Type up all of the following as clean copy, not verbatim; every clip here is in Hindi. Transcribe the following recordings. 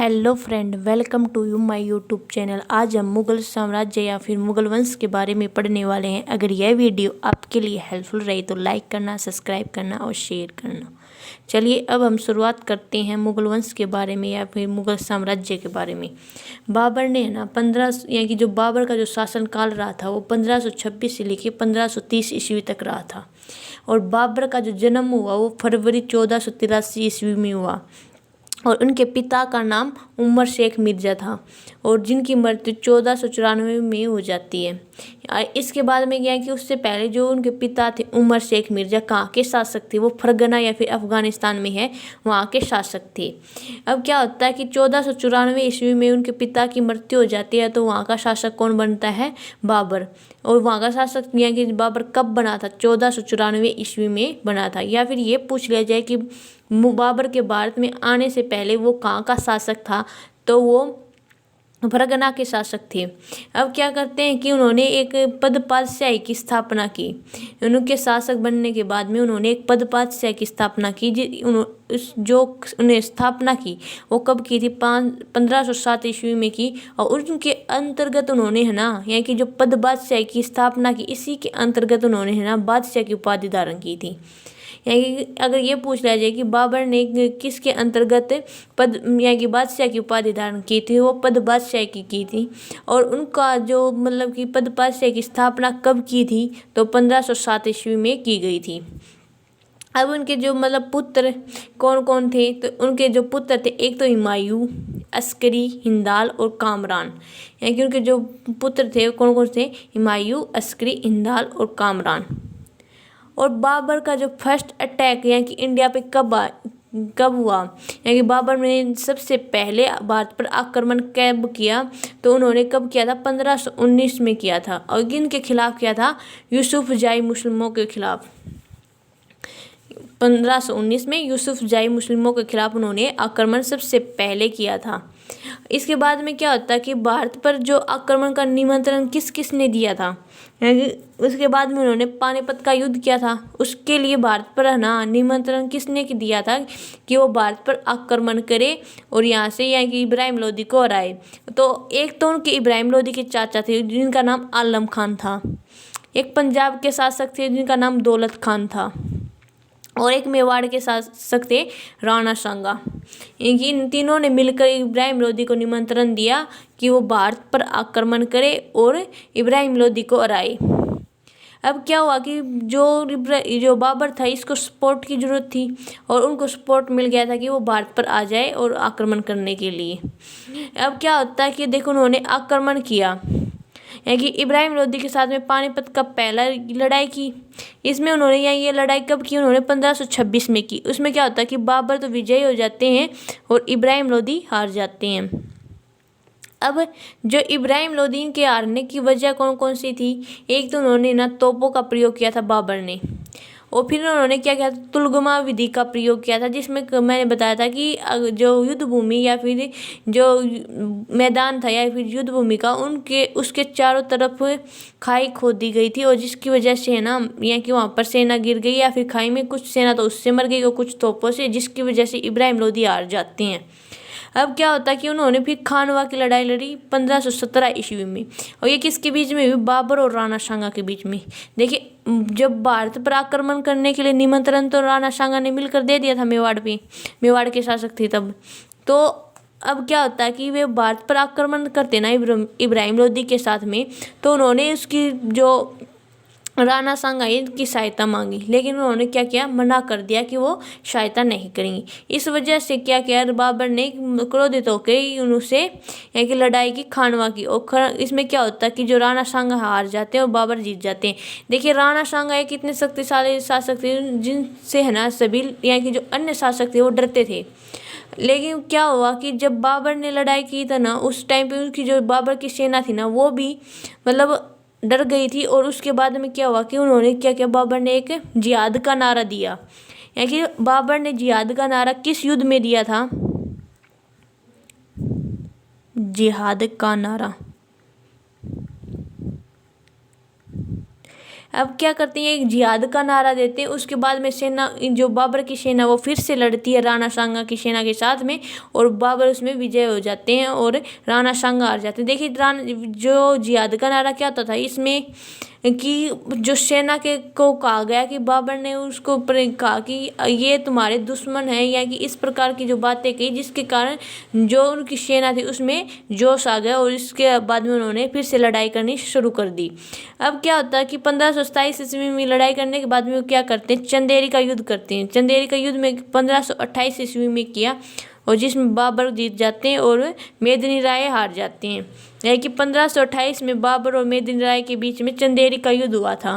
Hello friend, welcome to you my YouTube channel. आज हम मुग़ल साम्राज्य या फिर मुग़ल वंश के बारे में पढ़ने वाले हैं। अगर यह वीडियो आपके लिए हेल्पफुल रही तो लाइक करना, सब्सक्राइब करना और शेयर करना। चलिए अब हम शुरुआत करते हैं मुग़ल वंश के बारे में या फिर मुग़ल साम्राज्य के बारे में। बाबर ने ना 15 यानी कि जो बाबर का जो शासनकाल रहा था वो 1526 से लेकर 1530 ईस्वी तक रहा था। और बाबर का जो जन्म हुआ वो फरवरी 1483 ईस्वी में हुआ। और उनके पिता का नाम उमर शेख मिर्ज़ा था और जिनकी मृत्यु 1494 में हो जाती है। इसके बाद में क्या है कि उससे पहले जो उनके पिता थे उमर शेख मिर्ज़ा कहाँ के शासक थे, वो फरगना या फिर अफ़गानिस्तान में है, वहाँ के शासक थे। अब क्या होता है कि 1494 ईस्वी में उनके पिता की मृत्यु हो जाती है तो वहाँ का शासक कौन बनता है? बाबर। और वहाँ का शासक यानी कि बाबर कब बना था? 1494 ईस्वी में बना था। या फिर ये पूछ लिया जाए कि बाबर के भारत में आने से पहले वो कहाँ का शासक था, तो वो फरगना के शासक थे। अब क्या करते हैं कि उन्होंने एक पदपातशाही की स्थापना की। उनके शासक बनने के बाद में उन्होंने एक पदपातशाही की स्थापना की। जो उन्हें स्थापना की वो कब की थी? 1507 ईस्वी में की। और उनके अंतर्गत उन्होंने है ना, यानी कि जो पदपातशाही की स्थापना की, इसी के अंतर्गत उन्होंने है ना बादशाह की उपाधि धारण की थी। यानी कि अगर ये पूछ लिया जाए कि बाबर ने किसके अंतर्गत पद यानी कि बादशाह की उपाधि धारण की थी, वो पद बादशाह की थी। और उनका जो मतलब कि पद बादशाह की स्थापना कब की थी? तो 1507 ईस्वी में की गई थी। अब उनके जो मतलब पुत्र कौन कौन थे, तो उनके जो पुत्र थे एक तो हुमायूं, अस्करी, हिंदाल और कामरान। यानी कि उनके जो पुत्र थे कौन कौन थे? हुमायूं, अस्करी, हिंदाल और कामरान। और बाबर का जो फर्स्ट अटैक यानी कि इंडिया पे कब हुआ, यानी कि बाबर ने सबसे पहले भारत पर आक्रमण कब किया? तो उन्होंने कब किया था? 1519 में किया था। और किन के खिलाफ किया था? यूसुफ जाई मुस्लिमों के खिलाफ। 1519 में यूसुफ जाई मुस्लिमों के खिलाफ उन्होंने आक्रमण सबसे पहले किया था। इसके बाद में क्या होता है कि भारत पर जो आक्रमण का निमंत्रण किस किस ने दिया था? उसके बाद में उन्होंने पानीपत का युद्ध किया था। उसके लिए भारत पर है ना निमंत्रण किसने दिया था कि वो भारत पर आक्रमण करे और यहाँ से यानी कि इब्राहिम लोदी को हराए। तो एक तो उनके इब्राहिम लोदी के चाचा थे जिनका नाम आलम खान था, एक पंजाब के शासक थे जिनका नाम दौलत खान था, और एक मेवाड़ के शासक थे राणा सांगा। इन तीनों ने मिलकर इब्राहिम लोदी को निमंत्रण दिया कि वो भारत पर आक्रमण करे और इब्राहिम लोदी को हराए। अब क्या हुआ कि जो बाबर था इसको सपोर्ट की ज़रूरत थी और उनको सपोर्ट मिल गया था कि वो भारत पर आ जाए और आक्रमण करने के लिए। अब क्या होता है कि देखो उन्होंने आक्रमण किया, यानी कि इब्राहिम लोदी के साथ में पानीपत का पहला लड़ाई की। इसमें उन्होंने ये लड़ाई कब की? उन्होंने 1526 में की। उसमें क्या होता है कि बाबर तो विजयी हो जाते हैं और इब्राहिम लोदी हार जाते हैं। अब जो इब्राहिम लोदी के हारने की वजह कौन कौन सी थी? एक तो उन्होंने ना तोपों का प्रयोग किया था बाबर ने, और फिर उन्होंने क्या किया था? तुलगमा विधि का प्रयोग किया था, जिसमें मैंने बताया था कि जो युद्ध भूमि या फिर जो मैदान था या फिर युद्ध भूमि का उसके चारों तरफ खाई खोद दी गई थी। और जिसकी वजह से है ना यहाँ कि वहाँ पर सेना गिर गई या फिर खाई में कुछ सेना तो उससे मर गई और कुछ तोपों से, जिसकी वजह से इब्राहिम लोदी हार जाते हैं। अब क्या होता है कि उन्होंने फिर खानवा की लड़ाई लड़ी 1517 ईस्वी में, और ये किसके बीच में हुई? बाबर और राणा सांगा के बीच में। देखिए जब भारत पर आक्रमण करने के लिए निमंत्रण तो राणा सांगा ने मिलकर दे दिया था मेवाड़ पे, मेवाड़ के शासक थे तब। तो अब क्या होता है कि वे भारत पर आक्रमण करते ना इब्राहिम लोदी के साथ में, तो उन्होंने उसकी जो राणा सांगा की सहायता मांगी, लेकिन उन्होंने क्या किया? मना कर दिया कि वो सहायता नहीं करेंगे। इस वजह से क्या किया? बाबर ने क्रोधित होकर उनसे यानी कि लड़ाई की खानवा की। और इसमें क्या होता है कि जो राणा सांगा हार जाते हैं और बाबर जीत जाते हैं। देखिए राणा सांगा एक इतने शक्तिशाली शासक थे जिनसे है ना सभी यानी कि जो अन्य शासक थे वो डरते थे। लेकिन क्या हुआ कि जब बाबर ने लड़ाई की था ना, उस टाइम पे उनकी जो बाबर की सेना थी ना वो भी मतलब डर गई थी। और उसके बाद में क्या हुआ कि उन्होंने क्या किया? बाबर ने एक जिहाद का नारा दिया। यानी कि बाबर ने जिहाद का नारा किस युद्ध में दिया था? जिहाद का नारा अब क्या करते हैं, एक जिहाद का नारा देते हैं। उसके बाद में सेना, जो बाबर की सेना, वो फिर से लड़ती है राणा सांगा की सेना के साथ में, और बाबर उसमें विजय हो जाते हैं और राणा सांगा हार जाते हैं। देखिए जो जिहाद का नारा क्या होता था इसमें, कि जो सेना के को कहा गया कि बाबर ने उसको कहा कि ये तुम्हारे दुश्मन है, या कि इस प्रकार की जो बातें कही, जिसके कारण जो उनकी सेना थी उसमें जोश आ गया, और इसके बाद में उन्होंने फिर से लड़ाई करनी शुरू कर दी। अब क्या होता है कि 1527 ईस्वी में लड़ाई करने के बाद में वो क्या करते हैं, चंदेरी का युद्ध करते हैं। चंदेरी का युद्ध में 1528 ईस्वी में किया, और जिसमें बाबर जीत जाते हैं और मेदिनी राय हार जाते हैं। यानी कि 1528 में बाबर और मेदिनी राय के बीच में चंदेरी का युद्ध हुआ था।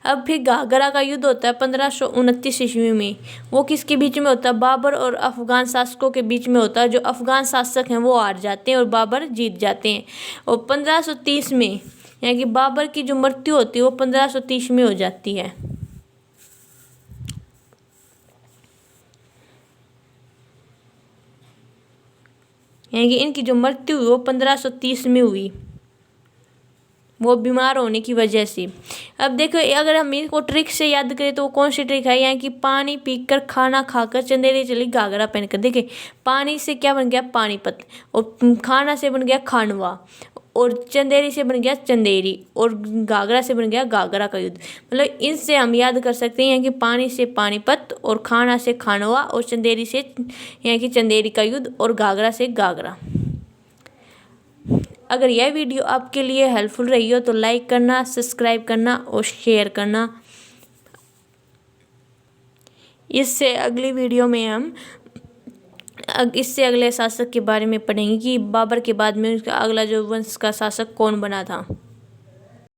अब फिर घाघरा का युद्ध होता है 1529 ईस्वी में। वो किसके बीच में होता है, बाबर और अफगान शासकों के बीच में होता है। जो अफगान शासक हैं वो हार जाते हैं और बाबर जीत जाते हैं। और 1530 में, यानी कि बाबर की जो मृत्यु होती है वो 1530 में हो जाती है। यानी कि इनकी जो मृत्यु हुई वो 1530 में हुई, वो बीमार होने की वजह से। अब देखो, अगर हम इनको ट्रिक से याद करें तो वो कौन सी ट्रिक है, यानी कि पानी पीकर, खाना खाकर, चंदेरी चली घाघरा पहनकर। देखिए, पानी से क्या बन गया, पानीपत, और खाना से बन गया खानवा, और चंदेरी से बन गया चंदेरी, और घाघरा से बन गया घाघरा का युद्ध। मतलब इनसे हम याद कर सकते हैं कि पानी से पानीपत, और खाना से खानवा, और चंदेरी से यानी कि चंदेरी का युद्ध, और घाघरा से घाघरा। अगर यह वीडियो आपके लिए हेल्पफुल रही हो तो लाइक करना, सब्सक्राइब करना और शेयर करना। इससे अगली वीडियो में हम इससे अगले शासक के बारे में पढ़ेंगे कि बाबर के बाद में उसका अगला जो वंश का शासक कौन बना था।